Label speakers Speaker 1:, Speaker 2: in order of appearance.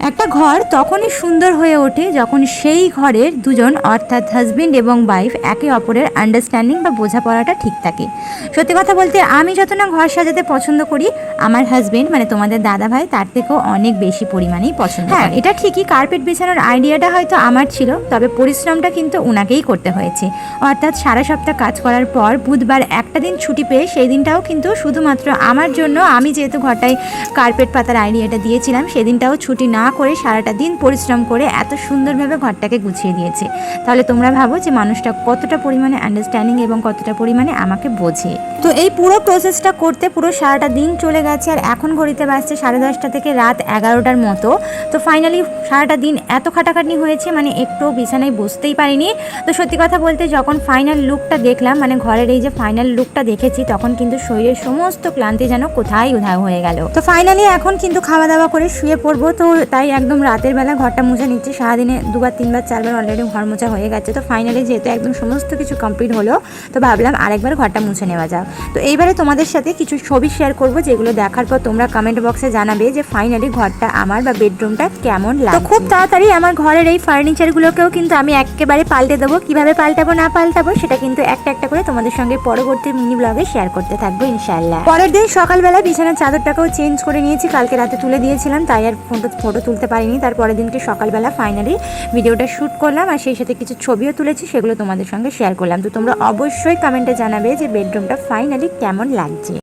Speaker 1: একটা ঘর তখনই সুন্দর হয়ে ওঠে যখন সেই ঘরের দুজন অর্থাৎ হাজবেন্ড এবং ওয়াইফ একে অপরের আন্ডারস্ট্যান্ডিং বা বোঝাপড়াটা ঠিক থাকে। সত্যি কথা বলতে আমি যত না ঘর সাজাতে পছন্দ করি, আমার হাজবেন্ড মানে তোমাদের দাদা ভাই তার থেকেও অনেক বেশি পরিমাণেই পছন্দ করে। এটা ঠিকই, কার্পেট বিছানোর আইডিয়াটা হয়তো আমার ছিল, তবে পরিশ্রমটা কিন্তু ওনাকেই করতে হয়েছে। অর্থাৎ সারা সপ্তাহ কাজ করার পর বুধবার একটা দিন ছুটি পেয়ে সেই দিনটাও কিন্তু শুধুমাত্র আমার জন্য, আমি যেহেতু ঘরটায় কার্পেট পাতার আইডিয়াটা দিয়েছিলাম, সেদিনটাও ছুটি না করে সারাটা দিন পরিশ্রম করে এত সুন্দরভাবে ঘরটাকে গুছিয়ে দিয়েছে। তাহলে তোমরা ভাবো যে মানুষটা কতটা পরিমাণে আন্ডারস্ট্যান্ডিং এবং কতটা পরিমাণে আমাকে বোঝে। তো এই পুরো প্রসেসটা করতে পুরো সারাটা দিন চলে গেছে, আর এখন ঘড়িতে বাজছে 10:30 থেকে রাত 11টার মতো। তো ফাইনালি সারাটা দিন এত খাটাখাটনি হয়েছে, মানে একটু বিছানায় বসতেই পারিনি। তো সত্যি কথা বলতে যখন ফাইনাল লুকটা দেখলাম, মানে ঘরের এই যে ফাইনাল লুকটা দেখেছি, তখন কিন্তু শরীরের সমস্ত ক্লান্তি যেন কোথায় উধাও হয়ে গেল। তো ফাইনালি এখন কিন্তু খাওয়া দাওয়া করে শুয়ে পড়বো। তো তাই একদম রাতের বেলা ঘরটা মুছে নিচ্ছি। সারাদিনে 2বার 3বার 4বার অলরেডি ঘর মোছা হয়ে গেছে। তো ফাইনালি যেহেতু একদম সমস্ত কিছু কমপ্লিট হলো, তো ভাবলাম আরেকবার ঘরটা মুছে নেওয়া যাক। তো এইবারে তোমাদের সাথে কিছু ছবি শেয়ার করবো, যেগুলো দেখার পর তোমরা কমেন্ট বক্সে জানাবে যে ফাইনালি ঘরটা আমার বা বেডরুমটা কেমন লাগছে। তো খুব তাড়াতাড়ি আমার ঘরের এই ফার্নিচারগুলোকেও কিন্তু আমি একেবারে পাল্টে দেবো। কিভাবে পাল্টাবো না পাল্টাবো সেটা কিন্তু একটা একটা করে তোমাদের সঙ্গে পরবর্তী মিনি ব্লগে শেয়ার করতে থাকবো ইনশাআল্লাহ। পরের দিন সকালবেলা বিছানার চাদরটাকেও চেঞ্জ করে নিয়েছি, কালকে রাতে তুলে দিয়েছিলাম, তাই আর ফটো তুলতে পারিনি। তারপরের দিনকে সকালবেলা ফাইনালি ভিডিওটা শ্যুট করলাম, আর সেই সাথে কিছু ছবিও তুলেছি, সেগুলো তোমাদের সঙ্গে শেয়ার করলাম। তো তোমরা অবশ্যই কমেন্টে জানাবে যে বেডরুমটা ফাইনালি কেমন লাগছে।